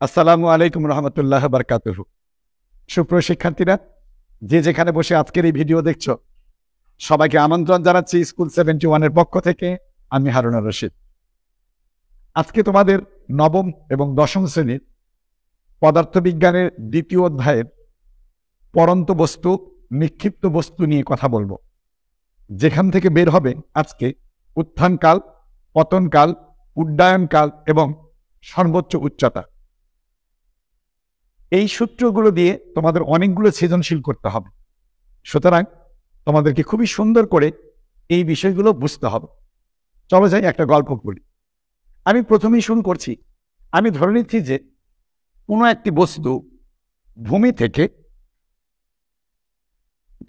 আসসালামু আলাইকুম রহমতুল্লাহ বারকাতুহু। সুপ্রিয় শিক্ষার্থীরা, যে যেখানে বসে আজকের এই ভিডিও দেখছো, সবাইকে আমন্ত্রণ জানাচ্ছি স্কুল 71-এর পক্ষ থেকে। আমি হারুন রশিদ। আজকে তোমাদের নবম এবং দশম শ্রেণীর পদার্থবিজ্ঞানের দ্বিতীয় অধ্যায়ের পরন্ত বস্তু, নিক্ষিপ্ত বস্তু নিয়ে কথা বলবো, যেখান থেকে বের হবে আজকে উত্থানকাল, পতনকাল, উড্ডয়নকাল এবং সর্বোচ্চ উচ্চতা। এই সূত্রগুলো দিয়ে তোমাদের অনেকগুলো সৃজনশীল করতে হবে। সুতরাং তোমাদেরকে খুবই সুন্দর করে এই বিষয়গুলো বুঝতে হবে। চলো যাই, একটা গল্প বলি। আমি প্রথমেই শুরু করছি। আমি ধরে নিচ্ছি যে কোনো একটি বস্তু ভূমি থেকে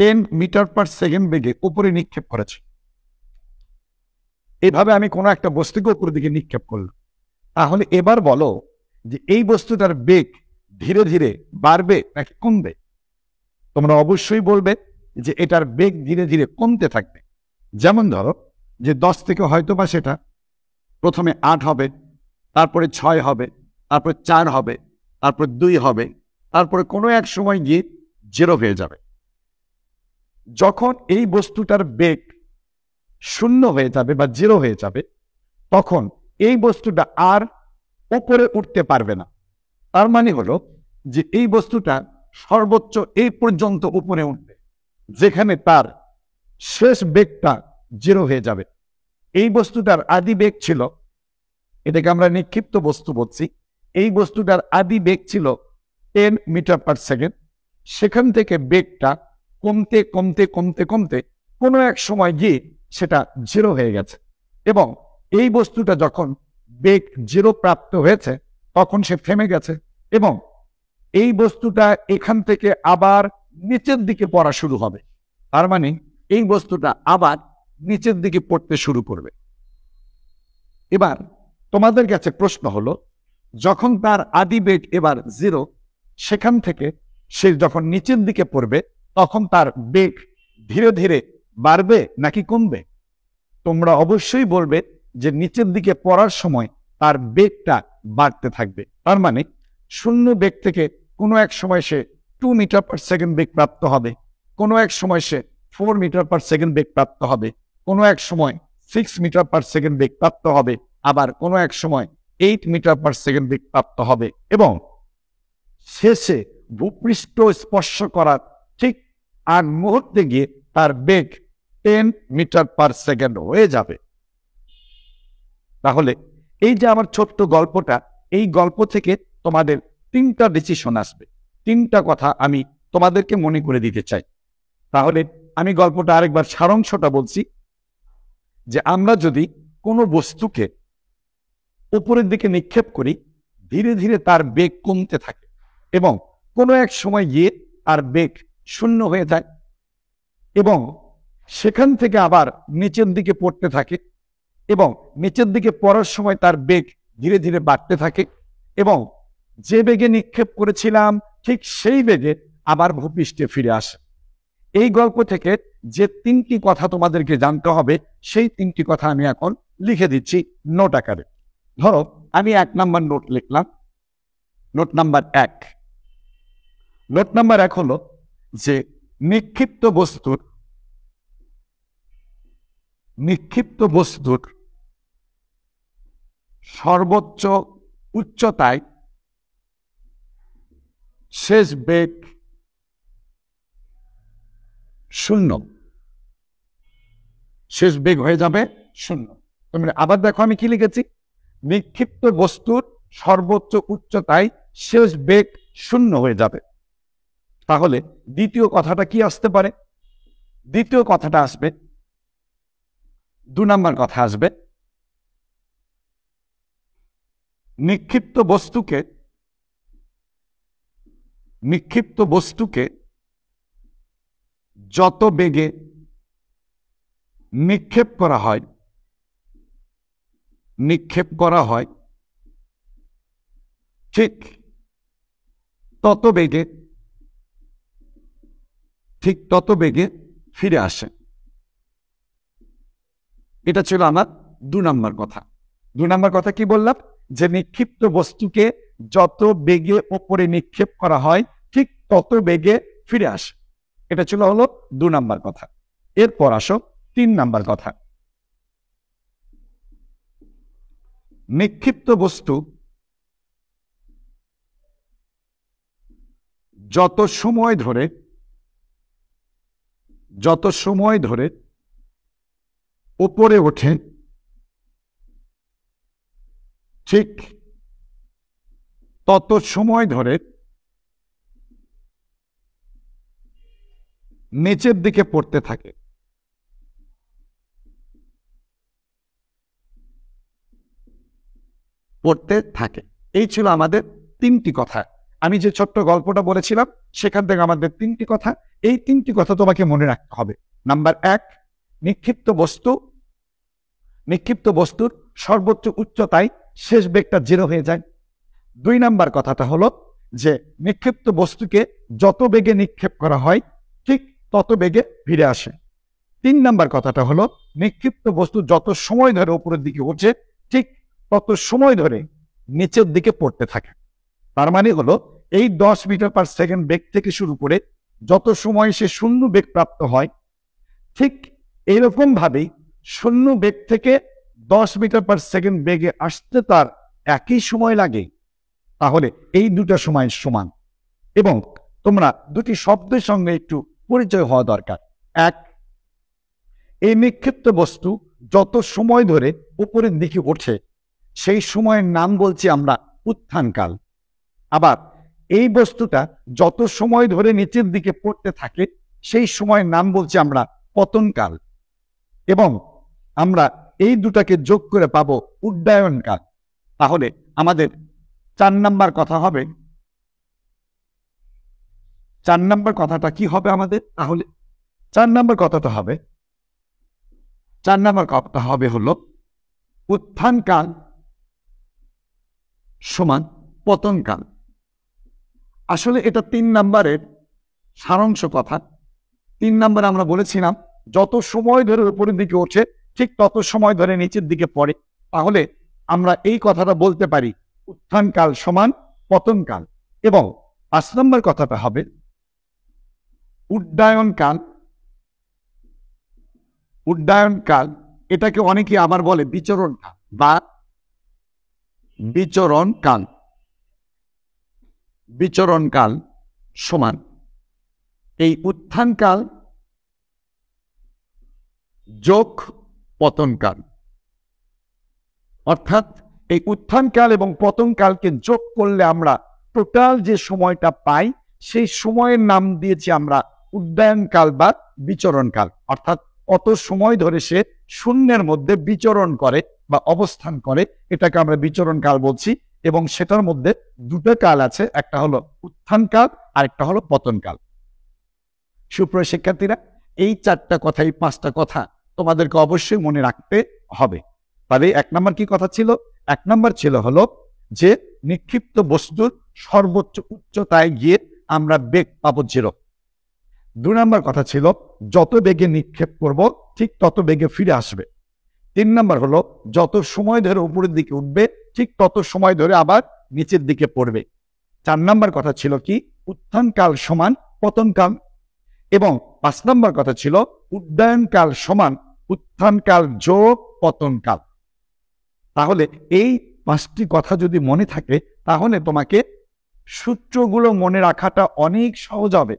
10 মিটার পার সেকেন্ড বেগে উপরে নিক্ষেপ করেছে। এভাবে আমি কোনো একটা বস্তুকে উপরের দিকে নিক্ষেপ করলাম। তাহলে এবার বলো যে এই বস্তুটার বেগ ধীরে ধীরে বাড়বে নাকি কমবে? তোমরা অবশ্যই বলবে যে এটার বেগ ধীরে ধীরে কমতে থাকবে। যেমন ধরো যে 10 থেকে হয়তো বা সেটা প্রথমে 8 হবে, তারপরে 6 হবে, তারপরে 4 হবে, তারপরে 2 হবে, তারপরে কোনো এক সময় গিয়ে 0 হয়ে যাবে। যখন এই বস্তুটার বেগ 0 হয়ে যাবে বা 0 হয়ে যাবে, তখন এই বস্তুটা আর উপরে উঠতে পারবে না। তার মানে হলো যে এই বস্তুটা সর্বোচ্চ এই পর্যন্ত উপরে উঠবে, যেখানে তার শেষ বেগটা 0 হয়ে যাবে। এই বস্তুটার আদি বেগ ছিল, এটাকে আমরা নিক্ষিপ্ত বস্তু বলছি, এই বস্তুটার আদি বেগ ছিল 10 মিটার পার সেকেন্ড। সেখান থেকে বেগটা কমতে কমতে কমতে কমতে কোনো এক সময় গিয়ে সেটা 0 হয়ে গেছে। এবং এই বস্তুটা যখন বেগ 0 প্রাপ্ত হয়েছে, তখন সে থেমে গেছে এবং এই বস্তুটা এখান থেকে আবার নিচের দিকে পড়া শুরু হবে। তার মানে এই বস্তুটা আবার নিচের দিকে পড়তে শুরু করবে। এবার তোমাদের কাছে প্রশ্ন হলো, যখন তার আদি বেগ এবার 0, সেখান থেকে সে যখন নিচের দিকে পড়বে, তখন তার বেগ ধীরে ধীরে বাড়বে নাকি কমবে? তোমরা অবশ্যই বলবে যে নিচের দিকে পড়ার সময় তার বেগটা বাড়তে থাকবে। তার মানে 0 বেগ থেকে কোনো এক সময় সে 2 মিটার পার সেকেন্ড বেগ প্রাপ্ত হবে, কোনো এক সময় সে 4 মিটার পার সেকেন্ড বেগ প্রাপ্ত হবে, কোনো এক সময় 6 মিটার পার সেকেন্ড বেগ প্রাপ্ত হবে, আবার কোনো এক সময় 8 মিটার পার সেকেন্ড বেগ প্রাপ্ত হবে এবং শেষে ভূপৃষ্ঠ স্পর্শ করার ঠিক আগ মুহূর্তে গিয়ে তার বেগ 10 মিটার পার সেকেন্ড হয়ে যাবে। তাহলে এই যে আমার ছোট্ট গল্পটা, এই গল্প থেকে তোমাদের 3টা ডিসিশন আসবে। 3টা কথা আমি তোমাদেরকে মনে করে দিতে চাই। তাহলে আমি গল্পটা আরেকবার সারাংশটা বলছি, যে আমরা যদি কোনো বস্তুকে উপরের দিকে নিক্ষেপ করি, ধীরে ধীরে তার বেগ কমতে থাকে এবং কোনো এক সময় গিয়ে তার বেগ 0 হয়ে যায় এবং সেখান থেকে আবার নিচের দিকে পড়তে থাকে এবং নিচের দিকে পড়ার সময় তার বেগ ধীরে ধীরে বাড়তে থাকে এবং যে বেগে নিক্ষেপ করেছিলাম ঠিক সেই বেগে আবার ভূপৃষ্ঠে ফিরে আসে। এই গল্প থেকে যে 3টি কথা তোমাদেরকে জানতে হবে, সেই 3টি কথা আমি এখন লিখে দিচ্ছি নোট আকারে। ধরো আমি 1 নাম্বার নোট লিখলাম। Note number 1। নোট নাম্বার 1 হলো যে নিক্ষিপ্ত বস্তুর সর্বোচ্চ উচ্চতায় শেষ বেগ 0। শেষ বেগ হয়ে যাবে 0। তোমরা আবার দেখো আমি কি লিখেছি, নিক্ষিপ্ত বস্তুর সর্বোচ্চ উচ্চতায় শেষ বেগ 0 হয়ে যাবে। তাহলে দ্বিতীয় কথাটা কি আসতে পারে? দ্বিতীয় কথাটা আসবে, 2 নাম্বার কথা আসবে, নিক্ষিপ্ত বস্তুকে যত বেগে নিক্ষেপ করা হয় ঠিক তত বেগে ফিরে আসে। এটা ছিল আমার 2 নাম্বার কথা। 2 নাম্বার কথা কি বললাম? যে নিক্ষিপ্ত বস্তুকে যত বেগে ওপরে নিক্ষেপ করা হয় ঠিক তত বেগে ফিরে আসে। এটা ছিল হলো 2 নাম্বার কথা। এরপর আসো 3 নাম্বার কথা। নিক্ষিপ্ত বস্তু যত সময় ধরে উপরে ওঠে ঠিক তত সময় ধরে নিচের দিকে পড়তে থাকে। এই ছিল আমাদের 3টি কথা। আমি যে ছোট্ট গল্পটা বলেছিলাম সেখান থেকে আমাদের 3টি কথা। এই 3টি কথা তোমাকে মনে রাখতে হবে। নাম্বার 1, নিক্ষিপ্ত বস্তুর সর্বোচ্চ উচ্চতায় শেষ বেগটা 0 হয়ে যায়। 2 নাম্বার কথাটা হলো যে নিক্ষিপ্ত বস্তুকে যত বেগে নিক্ষেপ করা হয় ঠিক তত বেগে ফিরে আসে। 3 নাম্বার কথাটা হলো নিক্ষিপ্ত বস্তু যত সময় ধরে উপরের দিকে ওঠে ঠিক তত সময় ধরে নিচের দিকে পড়তে থাকে। তার মানে হলো এই 10 মিটার পার সেকেন্ড বেগ থেকে শুরু করে যত সময় সে শূন্য বেগ প্রাপ্ত হয় ঠিক এইরকম ভাবেই শূন্য বেগ থেকে 10 মিটার পার সেকেন্ড বেগে আসতে তার একই সময় লাগে। তাহলে এই দুটো সময় সমান। এবং তোমরা দুটি শব্দের সঙ্গে একটু পরিচয় হওয়া দরকার। 1, এই নিক্ষিপ্ত বস্তু যত সময় ধরে উপরের দিকে ওঠে সেই সময়ের নাম বলছি আমরা উত্থানকাল। আবার এই বস্তুটা যত সময় ধরে নিচের দিকে পড়তে থাকে সেই সময়ের নাম বলছি আমরা পতনকাল। এবং আমরা এই দুটাকে যোগ করে পাবো উড্ডয়নকাল। তাহলে আমাদের 4 নাম্বার কথা হবে। 4 নাম্বার কথাটা কি হবে আমাদের? তাহলে 4 নাম্বার কথাটা হবে হলো উত্থানকাল সমান পতনকাল। আসলে এটা 3 নাম্বারের সারাংশ কথা। 3 নাম্বারে আমরা বলেছিলাম যত সময় ধরে উপরের দিকে ওঠে ঠিক তত সময় ধরে নিচের দিকে পড়ে। তাহলে আমরা এই কথাটা বলতে পারি উত্থানকাল সমান পতনকাল। এবং 5 নম্বর কথাটা হবে উড্ডয়নকাল। এটাকে অনেকে আবার বলে বিচরণকাল বা বিচরণকাল সমান এই উত্থানকাল যোগ পতনকাল। অর্থাৎ এই উত্থানকাল এবং পতনকালকে যোগ করলে আমরা টোটাল যে সময়টা পাই সেই সময়ের নাম দিয়েছি আমরা উড্ডয়নকাল বা বিচরণকাল। অর্থাৎ কত সময় ধরে সে শূন্যের মধ্যে বিচরণ করে বা অবস্থান করে এটাকে আমরা বিচরণকাল বলছি। এবং সেটার মধ্যে 2টা কাল আছে, একটা হলো উত্থানকাল আর একটা হলো পতনকাল। সুপ্রিয় শিক্ষার্থীরা, এই 4টা কথা, এই 5টা কথা তোমাদেরকে অবশ্যই মনে রাখতে হবে। তাহলে 1 নম্বর কি কথা ছিল? 1 নম্বর ছিল হলো যে নিক্ষিপ্ত বস্তুর সর্বোচ্চ উচ্চতায় গিয়ে আমরা বেগ পাবো 0। 2 নম্বর কথা ছিল যত বেগে নিক্ষেপ করব ঠিক তত বেগে ফিরে আসবে। 3 নম্বর হলো যত সময় ধরে উপরের দিকে উঠবে ঠিক তত সময় ধরে আবার নিচের দিকে পড়বে। 4 নম্বর কথা ছিল কি উত্থানকাল সমান পতনকাল। এবং 5 নম্বর কথা ছিল উড্ডয়নকাল সমান উত্থানকাল যোগ পতনকাল। তাহলে এই 5টি কথা যদি মনে থাকে তাহলে তোমাকে সূত্রগুলো মনে রাখাটা অনেক সহজ হবে।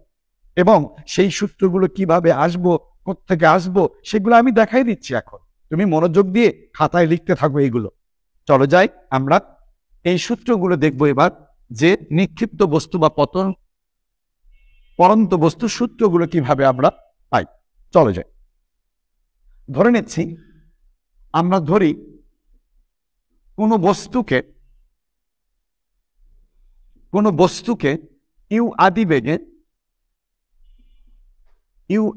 এবং সেই সূত্রগুলো কিভাবে আসবো, কোত্থেকে আসবো সেগুলো আমি দেখাই দিচ্ছি। এখন তুমি মনোযোগ দিয়ে খাতায় লিখতে থাকো এইগুলো। চলো যাই আমরা এই সূত্রগুলো দেখবো এবার, যে নিক্ষিপ্ত বস্তু বা পরন্ত বস্তুর সূত্রগুলো কিভাবে আমরা পাই। চলো যাই। ধরে নিচ্ছি, আমরা ধরি কোনো বস্তুকে ইউ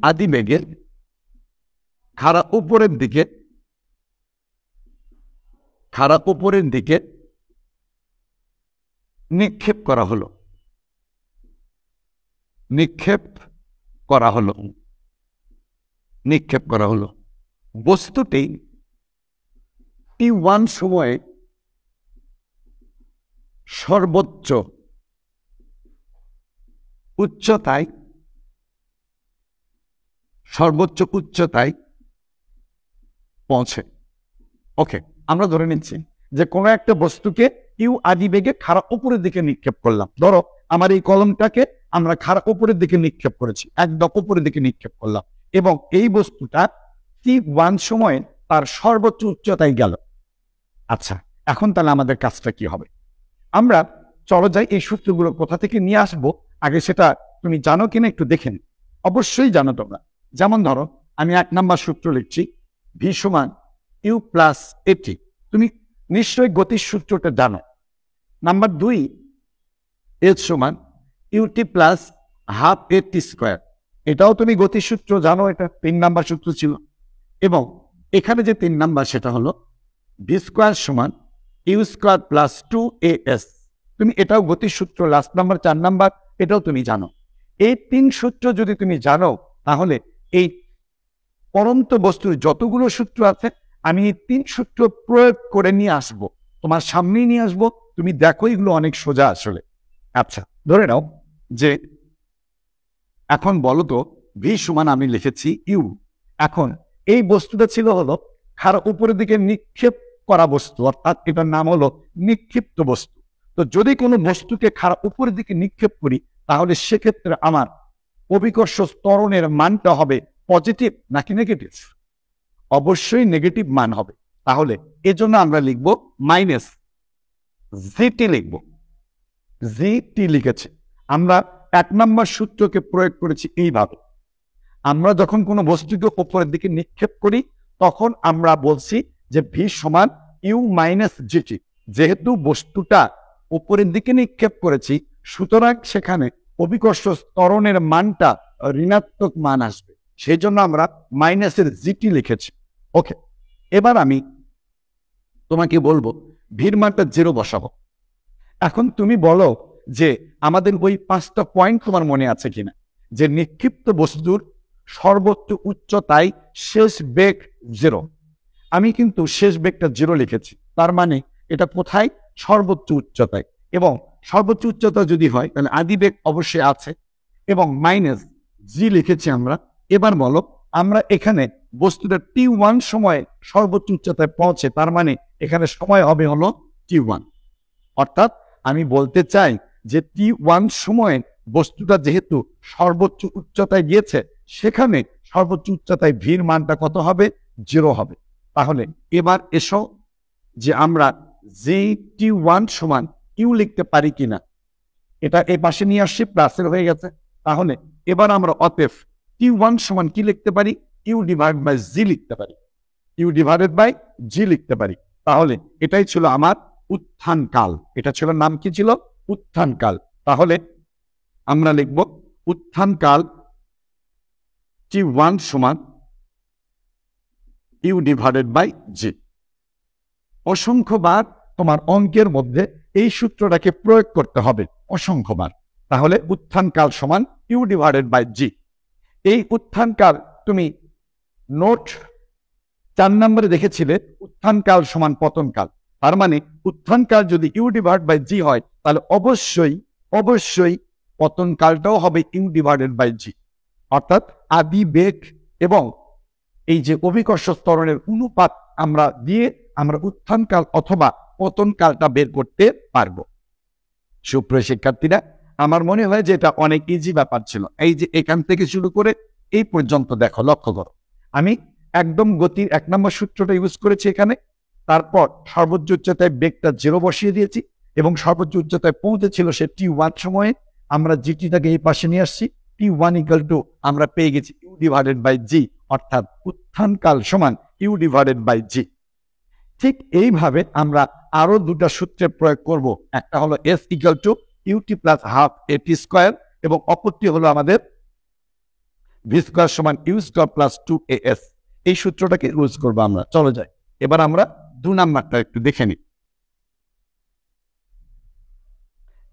আদি বেগে খাড়া উপরের দিকে নিক্ষেপ করা হলো। বস্তুটি t1 সময়ে সর্বোচ্চ উচ্চতায় পৌঁছে। ওকে, আমরা ধরে নিচ্ছি যে কোনো একটা বস্তুকে ইউ আদি বেগে খাড়া উপরের দিকে নিক্ষেপ করলাম। ধরো আমার এই কলমটাকে আমরা খাড়া উপরের দিকে নিক্ষেপ করেছি, একদম উপরের দিকে নিক্ষেপ করলাম, এবং এই বস্তুটা t1 সময়ে তার সর্বোচ্চ উচ্চতায় গেল। আচ্ছা, এখন তাহলে আমাদের কাজটা কি হবে? আমরা চলো যাই এই সূত্রগুলো কোথা থেকে নিয়ে আসবো, আগে সেটা তুমি জানো কিনা একটু দেখে নি। অবশ্যই জানো তোমরা। যেমন ধরো আমি 1 নাম্বার সূত্র লিখছি, v সমান ইউ প্লাস এটি। তুমি নিশ্চয়ই গতির সূত্রটা জানো। নাম্বার 2, এচ সমান UT plus half a t square. এটাও তুমি গতির সূত্র জানো, এটা 3 নাম্বার সূত্র ছিল। এবং এখানে যে 3 নাম্বার সেটা হলো ভি স্কোয়ার সমান ইউ স্কোয়ার প্লাস 2as। তুমি এটাও গতির সূত্র, লাস্ট নাম্বার 4 নাম্বার, এটাও তুমি জানো। এই 3 সূত্র যদি তুমি জানো, তাহলে এই পরন্ত বস্তুর যতগুলো সূত্র আছে আমি এই 3 সূত্র প্রয়োগ করে নিয়ে আসবো, তোমার সামনেই নিয়ে আসবো। তুমি দেখো এগুলো অনেক সোজা আসলে। আচ্ছা, ধরে নাও যে এখন বলো তো ভি সমান আমি লিখেছি ইউ। এখন এই বস্তুটা ছিল হলো খাড়া উপরের দিকে নিক্ষেপ করা বস্তু, অর্থাৎ এটার নাম হলো নিক্ষিপ্ত বস্তু। তো যদি কোনো বস্তুকে খাড়া উপরের দিকে নিক্ষেপ করি, তাহলে সেক্ষেত্রে আমার অভিকর্ষ ত্বরণের মানটা হবে পজিটিভ নাকি নেগেটিভ? অবশ্যই নেগেটিভ মান হবে। তাহলে এজন্য আমরা লিখব মাইনাস জিটি লিখব। জিটি লিখেছে। আমরা 1 নাম্বার সূত্রকে প্রয়োগ করেছি এইভাবে। আমরা যখন কোনো বস্তুকে উপরের দিকে নিক্ষেপ করি, তখন আমরা বলছি যে ভি সমান ইউ মাইনাস জিটি। যেহেতু বস্তুটা উপরের দিকে নিক্ষেপ করেছি, সুতরাং সেখানে অভিকর্ষ ত্বরণের মানটা ঋণাত্মক মান আসবে, সেই জন্য আমরা মাইনাসের জিটি লিখেছি। ওকে, এবার আমি তোমাকে বলবো ভির মানটা 0 বসাবো। এখন তুমি বলো যে আমাদের ওই 5টা পয়েন্ট তোমার মনে আছে কিনা, যে নিক্ষিপ্ত বস্তুর সর্বোচ্চ উচ্চতায় শেষ বেগ 0। আমি কিন্তু শেষ বেগটা 0 লিখেছি, তার মানে এটা কোথায়? সর্বোচ্চ উচ্চতায়। এবং সর্বোচ্চ উচ্চতা যদি হয় তাহলে আদি বেগ অবশ্যই আছে, এবং মাইনাস জি লিখেছি আমরা। এবার বলো আমরা এখানে বস্তুটা t1 সময়ে সর্বোচ্চ উচ্চতায় পৌঁছে, তার মানে এখানে সময় হবে হলো t1। অর্থাৎ আমি বলতে চাই যে t1 সময়ে বস্তুটা যেহেতু সর্বোচ্চ উচ্চতায় গিয়েছে, সেখানে সর্বোচ্চ উচ্চতায় ভির মানটা কত হবে? 0 হবে। তাহলে এবার এসো যে আমরা t1 সমান ইউ লিখতে পারি কিনা। এটা এই পাশে নিয়ে আসছি, প্লাসের হয়ে গেছে। তাহলে এবার আমরা অতএব t1 সমান কি লিখতে পারি? ইউ ডিভাইডেড বাই জি লিখতে পারি। ইউ ডিভাইডেড বাই জি লিখতে পারি। তাহলে এটাই ছিল আমার উত্থান কাল। এটা ছিল, নাম কি ছিল? উত্থান কাল। তাহলে আমরা লিখব উত্থান কাল t1 সমান ইউ ডিভাইডেড বাই জি। অসংখ্যবার তোমার অঙ্কের মধ্যে এই সূত্রটাকে প্রয়োগ করতে হবে, অসংখ্যবার। তাহলে উত্থান কাল সমান ইউ ডিভাইডেড বাই জি। এই উত্থান কাল তুমি নোট 4 নম্বরে দেখেছিলে উত্থান কাল সমান পতন কাল। তার মানে উত্থান কাল যদি ইউ ডিভাইড বাই জি হয়, তাহলে অবশ্যই পতন কালটাও হবে ইউ ডিভাইডেড বাই জি। অর্থাৎ আদি বেগ এবং এই যে অভিকর্ষ ত্বরণের অনুপাত আমরা দিয়ে আমরা উত্থান কাল অথবা পতন কালটা বের করতে পারবো। সুপ্রিয় শিক্ষার্থীরা, আমার মনে হয় যে এটা অনেক ইজি ব্যাপার ছিল। এই যে এখান থেকে শুরু করে এই পর্যন্ত দেখো, লক্ষ্য করো, আমি একদম গতির 1 নম্বর সূত্রটা ইউজ করেছি এখানে। তারপর সর্বোচ্চ উচ্চতায় বেগটা 0 বসিয়ে দিয়েছি, এবং সর্বোচ্চ উচ্চতায় পৌঁছেছিল সে t1 সময়ে। আমরা জিটিটাকে এই পাশে নিয়ে আসছি। t1 ইকুয়াল টু আমরা পেয়ে গেছি ইউ ডিভাইডেড বাই জি, অর্থাৎ উত্থান কাল সমান ইউ ডিভাইডেড বাই জি। ঠিক এইভাবে আমরা আরো 2টা সূত্রের প্রয়োগ করব। একটা হলো s equal to u t plus half a t square, এবং অপরটি হলো আমাদের ভি স্কোয়ার সমান ইউ স্কোয়ার প্লাস 2as। এই সূত্রটাকে ইউজ করবো আমরা। চলো যাই, এবার আমরা 2 নাম্বারটা একটু দেখে নিই।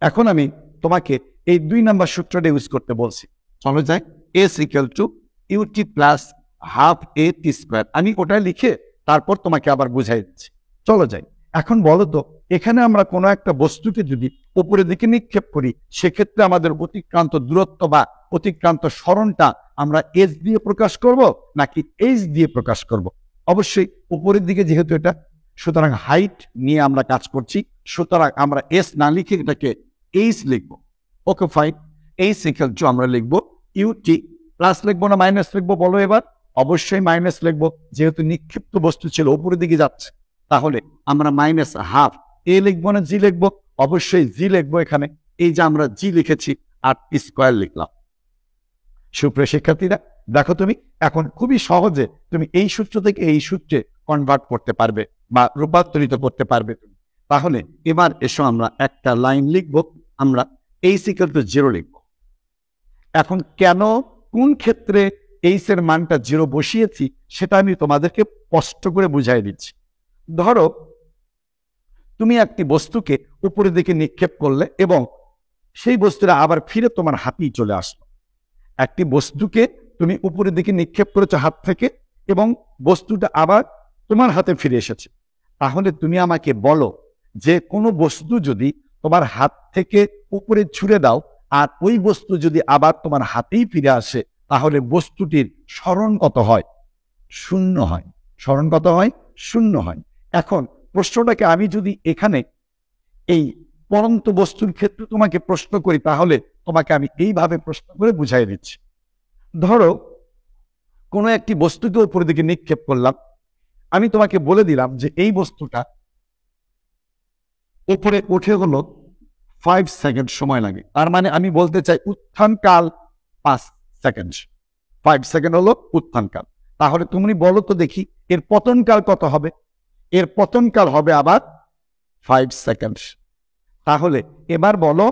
এখন আমি তোমাকে এই 2 নাম্বার সূত্রটা ইউজ করতে বলছি। চলো যাই, s equal to u t plus half a t square. আমি ওটা লিখে তারপর তোমাকে আবার বুঝাই দিচ্ছি। চলো যাই, এখন বলো তো, এখানে আমরা কোনো একটা বস্তুকে যদি উপরের দিকে নিক্ষেপ করি, সেক্ষেত্রে আমাদের অতিক্রান্ত দূরত্ব বা অতিক্রান্ত সরণটা আমরা এস দিয়ে প্রকাশ করব নাকি এইচ দিয়ে প্রকাশ করব? অবশ্যই উপরের দিকে যেহেতু এটা, সুতরাং হাইট নিয়ে আমরা কাজ করছি, সুতরাং আমরা এস না লিখে এটাকে এইচ লিখবো। Okay fine, H equal two আমরা লিখবো ইউটি, প্লাস লিখবো না মাইনাস লিখবো বলো এবার? অবশ্যই মাইনাস লিখবো, যেহেতু নিক্ষিপ্ত বস্তু ছিল উপরের দিকে যাচ্ছে। তাহলে আমরা মাইনাস হাফ এ লিখবো না জি লিখবো? অবশ্যই জি লিখবো এখানে। এই যে আমরা জি লিখেছি আর স্কোয়ার লিখলাম। সুপ্রিয় শিক্ষার্থীরা, দেখো তুমি এখন খুবই সহজে তুমি এই সূত্র থেকে এই সূত্রে কনভার্ট করতে পারবে বা রূপান্তরিত করতে পারবে তুমি। তাহলে এবার এসো আমরা একটা লাইন লিখবো, আমরা এইচ ইকুয়াল টু 0 লিখবো। এখন কেন, কোন ক্ষেত্রে এইচ এর মানটা 0 বসিয়েছি সেটা আমি তোমাদেরকে স্পষ্ট করে বুঝাই দিচ্ছি। ধরো তুমি একটি বস্তুকে উপরের দিকে নিক্ষেপ করলে এবং সেই বস্তুটা আবার ফিরে তোমার হাতেই চলে আসলো। একটি বস্তুকে তুমি উপরের দিকে নিক্ষেপ করেছো হাত থেকে এবং বস্তুটা আবার তোমার হাতে ফিরে এসেছে। তাহলে তুমি আমাকে বলো যে কোনো বস্তু যদি তোমার হাত থেকে উপরে ছুঁড়ে দাও আর ওই বস্তু যদি আবার তোমার হাতেই ফিরে আসে, তাহলে বস্তুটির সরণ কত হয়? 0 হয়। সরণ কত হয়? 0 হয়। এখন প্রশ্নটাকে আমি যদি এখানে এই পরন্ত বস্তুর ক্ষেত্রে তোমাকে প্রশ্ন করি, তাহলে তোমাকে আমি এইভাবে প্রশ্ন করে বুঝাই দিচ্ছি। ধরো কোনো একটি বস্তুকে উপরের দিকে নিক্ষেপ করলাম, আমি তোমাকে বলে দিলাম যে এই বস্তুটা উপরে উঠে হলো 5 সেকেন্ড সময় লাগে। তার মানে আমি বলতে চাই উত্থান কাল 5 সেকেন্ড। 5 সেকেন্ড হলো উত্থান কাল। তাহলে তুমি বলো তো দেখি এর পতন কাল কত হবে? এর পতন কাল হবে আবার 5 সেকেন্ড। তাহলে এবার বলো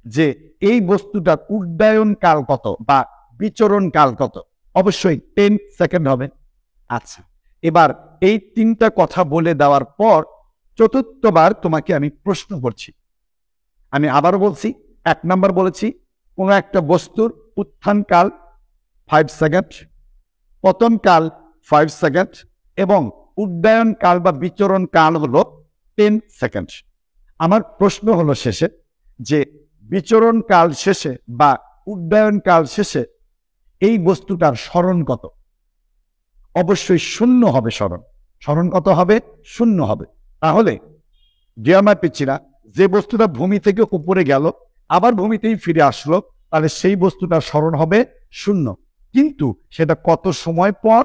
যে এই বস্তুটার উড্ডয়ন কাল কত বা বিচরণ কাল কত? অবশ্যই 10 সেকেন্ড হবে। আচ্ছা, এবার এই 3টা কথা বলে দেওয়ার পর চতুর্থবার তোমাকে আমি প্রশ্ন করছি। আমি আবারও বলছি, 1 নাম্বার বলেছি কোনো একটা বস্তুর উত্থান কাল 5 সেকেন্ড, পতন কাল 5 সেকেন্ড এবং উড্ডয়ন কাল বা বিচরণ কাল হলো 10 সেকেন্ড। আমার প্রশ্ন হলো শেষে যে বিচরণ কাল শেষে বা উড্ডয়ন কাল শেষে এই বস্তুটার সরণ কত? অবশ্যই 0 হবে সরণ। সরণ কত হবে? 0 হবে। তাহলে ডিয়ার পিচ্ছিরা, যে বস্তুটা ভূমি থেকে উপরে গেল আবার ভূমিতেই ফিরে আসলো, তাহলে সেই বস্তুটার সরণ হবে 0। কিন্তু সেটা কত সময় পর?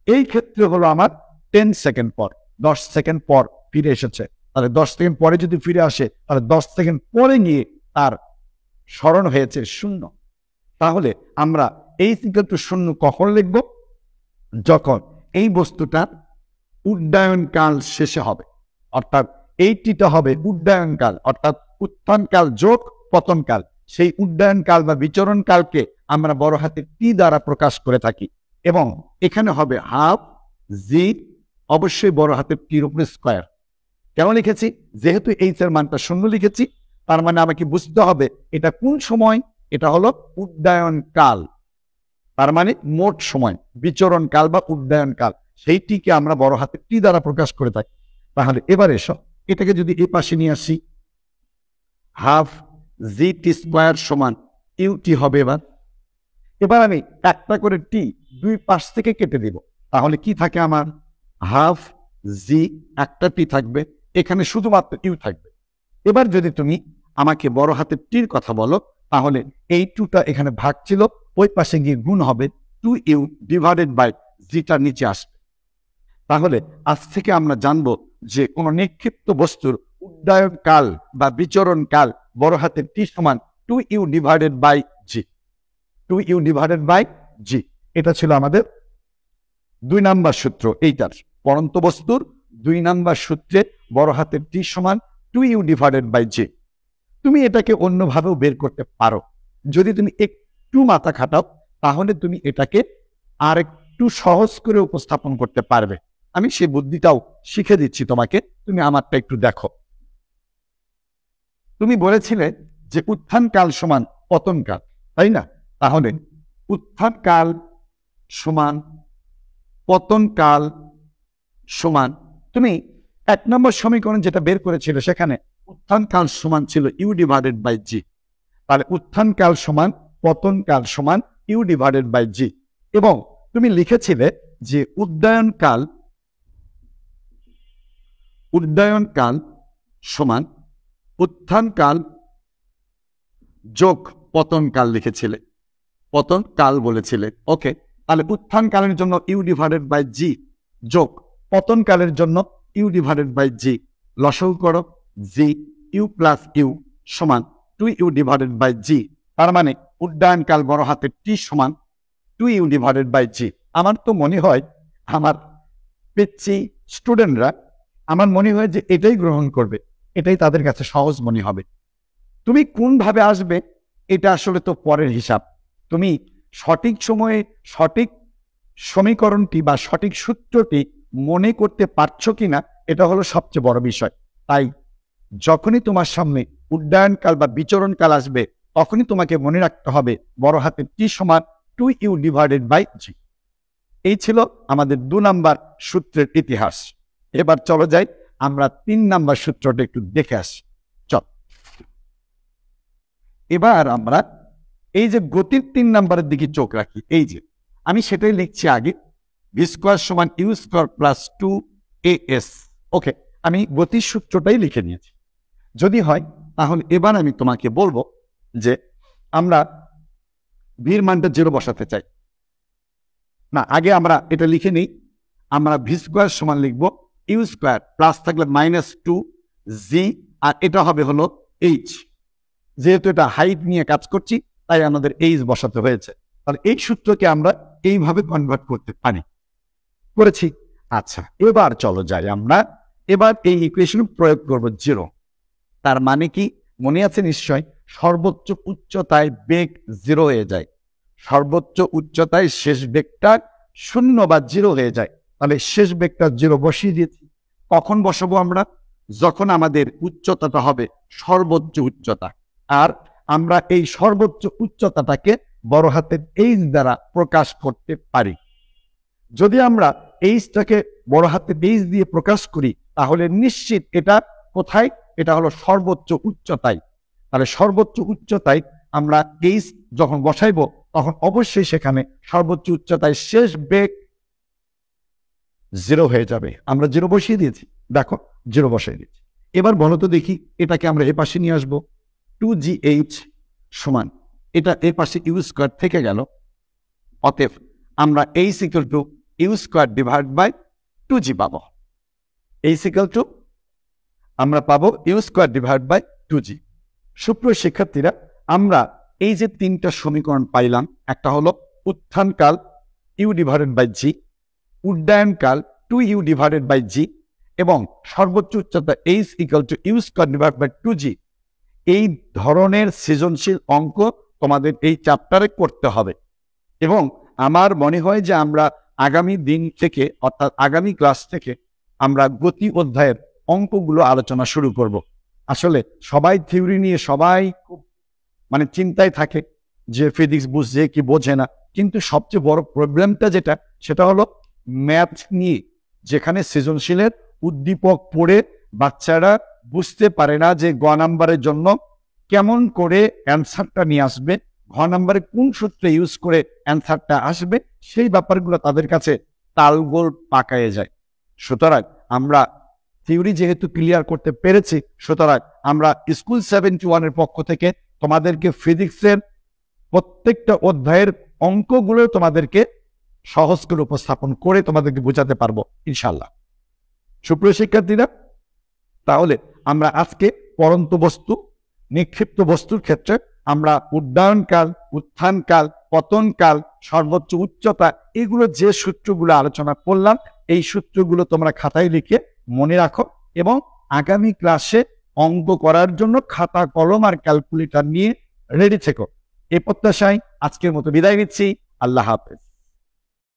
এই ক্ষেত্রে হলো আমার 10 সেকেন্ড পর, 10 সেকেন্ড পর ফিরে এসেছে। তাহলে 10 সেকেন্ড পরে যদি ফিরে আসে, তাহলে 10 সেকেন্ড পরে গিয়ে তার সরণ হয়েছে 0। তাহলে আমরা এই ইকুয়াল টু 0 কখন লিখব? যখন এই বস্তুটার উড্ডয়ন কাল শেষে হবে, অর্থাৎ এইটিটা হবে উড্ডয়ন কাল, অর্থাৎ উত্থান কাল যোগ পতন কাল। সেই উড্ডয়ন কাল বা বিচরণ কালকে আমরা বড় হাতের টি দ্বারা প্রকাশ করে থাকি এবং এখানে হবে হাফ জি, অবশ্যই বড় হাতের টির উপরে স্কোয়ার। কেন লিখেছি? যেহেতু এইচ এর মানটা 0 লিখেছি, তার মানে আমাকে বুঝতে হবে এটা কোন সময়। এটা হলো উড্ডয়ন কাল, তার মানে মোট সময়, বিচরণ কাল বা উড্ডয়ন কাল, সেইটিকে আমরা বড় হাতের টি দ্বারা প্রকাশ করে থাকি। তাহলে এবার এসো এটাকে যদি এই পাশে নিয়ে আসি, হাফ জি টি স্কোয়ার সমান ইউটি হবে। এবার আমি একটা করে টি দুই পাশ থেকে কেটে দিব, তাহলে কি থাকে আমার? হাফ জি, একটা টি থাকবে, এখানে শুধুমাত্র ইউ থাকবে। এবার যদি তুমি আমাকে বড় হাতের টির কথা বলো, তাহলে এই 2টা এখানে ভাগ ছিল, ওই পাশে গিয়ে গুণ হবে 2u ডিভাইডেড বাই জিটার নিচে আসবে। তাহলে আজ থেকে আমরা জানবো যে কোন নিক্ষিপ্ত বস্তুর উড্ডয়ন কাল বা বিচরণ কাল বড় হাতের টি সমান 2u divided by g. 2u divided by g, এটা ছিল আমাদের 2 নাম্বার সূত্র। এইটার পরন্ত বস্তুর 2 নাম্বার সূত্রে বড় হাতের টি সমান 2u ডিভাইডেড বাই জি। তুমি এটাকে অন্যভাবেও বের করতে পারো। যদি তুমি একটু মাথা খাটাও, তাহলে তুমি এটাকে আর একটু সহজ করে উপস্থাপন করতে পারবে। আমি সেই বুদ্ধিটাও শিখে দিচ্ছি তোমাকে, তুমি আমারটা একটু দেখো। তুমি বলেছিলে যে উত্থান কাল সমান পতন কাল, তাই না? তাহলে উত্থান কাল সমান পতন কাল সমান, তুমি 1 নম্বর সমীকরণ যেটা বের করেছিল সেখানে উত্থান কাল সমান ছিল ইউ ডিভাইডেড বাই জি। তাহলে উত্থান কাল সমান পতন কাল সমান ইউ ডিভাইডেড বাই জি। এবং তুমি লিখেছিলে যে উদ্যায়ন কাল সমান উত্থান কাল যোগ পতন কাল লিখেছিলে, পতন কাল বলেছিলে। ওকে, তাহলে উত্থান কালের জন্য ইউ ডিভাইডেড বাই জি যোগ পতন কালের জন্য ইউ ডিভাইডেড বাই জি, লসাগু করো, জি ইউ প্লাস ইউ সমান 2u ডিভাইডেড বাই জি। তার মানে উড্ডয়ন কাল বড় হাতের টি সমান 2u ডিভাইডেড বাই জি। আমার তো মনে হয় আমার পিচ্ছি স্টুডেন্টরা আমার মনে হয় যে এটাই গ্রহণ করবে, এটাই তাদের কাছে সহজ মনে হবে। তুমি কোনভাবে আসবে এটা আসলে তো পরের হিসাব। তুমি সঠিক সময়ে সঠিক সমীকরণটি বা সঠিক সূত্রটি মনে করতে পারছো কিনা এটা হলো সবচেয়ে বড় বিষয়। তাই যখনই তোমার সামনে উড্ডয়নকাল বা বিচরণকাল আসবে তখনই তোমাকে মনে রাখতে হবে বড় হাতের টি সমান 2u ডিভাইডেড বাই জি। এই ছিল আমাদের 2 নাম্বার সূত্রের ইতিহাস। এবার চলো যাই আমরা 3 নাম্বার সূত্রটা একটু দেখে আসি। চল, এবার আমরা এই যে গতির 3 নাম্বারের দিকে চোখ রাখি। এই যে আমি সেটাই লিখছি আগে, ভি স্কোয়ার সমান ইউ স্কোয়ার প্লাস 2as। ওকে, আমি গতির সূত্রটাই লিখে নিয়েছি। যদি হয় তাহলে এবার আমি তোমাকে বলবো যে আমরা ভির মানটা 0 বসাতে চাই না, আগে আমরা এটা লিখে নিই। আমরা ভি স্কোয়ার সমান লিখবো ইউ স্কোয়ার প্লাস থাকলে -2g, আর এটা হবে হলো এইচ। যেহেতু এটা হাইট নিয়ে কাজ করছি তাই আমাদের এইচ বসাতে হয়েছে। তাহলে এই সূত্রকে আমরা এইভাবে কনভার্ট করতে পারি, করেছি। আচ্ছা, এবার চলো যাই আমরা এবার এই ইকুয়েশন প্রয়োগ করব 0। তার মানে কি মনে আছে নিশ্চয়, সর্বোচ্চ উচ্চতায় বেগ 0 হয়ে যায়, সর্বোচ্চ উচ্চতায় শেষ বেগটা 0 বা 0 হয়ে যায়। তাহলে শেষ বেগটা 0 বসিয়ে দিয়েছি। কখন বসাবো আমরা? যখন আমাদের উচ্চতাটা হবে সর্বোচ্চ উচ্চতা, আর আমরা এই সর্বোচ্চ উচ্চতাটাকে বড় হাতের এইচ দ্বারা প্রকাশ করতে পারি। যদি আমরা এইচটাকে বড় হাতের এইচ দিয়ে প্রকাশ করি তাহলে নিশ্চিত এটা কোথায়, এটা হলো সর্বোচ্চ উচ্চতায়। তাহলে সর্বোচ্চ উচ্চতায় আমরা এইচ যখন বসাইবো তখন অবশ্যই সেখানে সর্বোচ্চ উচ্চতায় শেষ বেগ 0 হয়ে যাবে। আমরা 0 বসিয়ে দিয়েছি, দেখো 0 বসাই দিয়েছি। এবার বলো তো দেখি, এটাকে আমরা এ পাশে নিয়ে আসবো, 2gh সমান এটা এ পাশে ইউ স্কোয়ার থেকে গেল। অতএব আমরা h equal to u square divide by 2g পাবো। এইচ ইকুয়াল টু আমরা পাবো you square divide by 2g। সুপ্রিয় শিক্ষার্থীরা, আমরা এই যে 3টা সমীকরণ পাইলাম, একটা হলো উত্থানকাল ইউ ডিভাইডেড বাই জি, উড্ডয়নকাল 2u ডিভাইডেড বাই জি, এবং সর্বোচ্চ উচ্চতা h equal to u square divide by 2g। এই ধরনের সৃজনশীল অঙ্ক তোমাদের এই চ্যাপ্টারে করতে হবে। এবং আমার মনে হয় যে আমরা আগামী দিন থেকে অর্থাৎ আগামী ক্লাস থেকে আমরা গতি অধ্যায়ের অঙ্কগুলো আলোচনা শুরু করব। আসলে সবাই থিওরি নিয়ে সবাই খুব চিন্তায় থাকে যে ফিজিক্স বুঝছে কি বোঝে না, কিন্তু সবচেয়ে বড় প্রবলেমটা যেটা সেটা হলো ম্যাথ নিয়ে, যেখানে সৃজনশীলের উদ্দীপক পড়ে বাচ্চারা বুঝতে পারে না যে গ নাম্বারের জন্য কেমন করে অ্যান্সারটা নিয়ে আসবে, ঘ নাম্বারে কোন সূত্রে ইউজ করে অ্যান্সারটা আসবে, সেই ব্যাপারগুলো তাদের কাছে তালগোল পাকায়ে যায়। সুতরাং আমরা থিওরি যেহেতু ক্লিয়ার করতে পেরেছি, সুতরাং আমরা স্কুল 71-এর পক্ষ থেকে তোমাদেরকে ফিজিক্সের প্রত্যেকটা অধ্যায়ের অঙ্কগুলো তোমাদেরকে সহজ করে উপস্থাপন করে তোমাদেরকে বোঝাতে পারবো ইনশাল্লাহ। সুপ্রিয় শিক্ষার্থীরা, তাহলে আমরা আজকে পরন্ত বস্তু, নিক্ষিপ্ত বস্তুর ক্ষেত্রে আমরা উড্ডয়নকাল, উত্থানকাল, পতনকাল, সর্বোচ্চ উচ্চতা, এগুলো যে সূত্রগুলো আলোচনা করলাম, এই সূত্রগুলো তোমরা খাতায় লিখে মনে রাখো এবং আগামী ক্লাসে অঙ্ক করার জন্য খাতা কলম আর ক্যালকুলেটর নিয়ে রেডি থেকো। এই প্রত্যাশায় আজকের মতো বিদায় নিচ্ছি। আল্লাহ হাফেজ।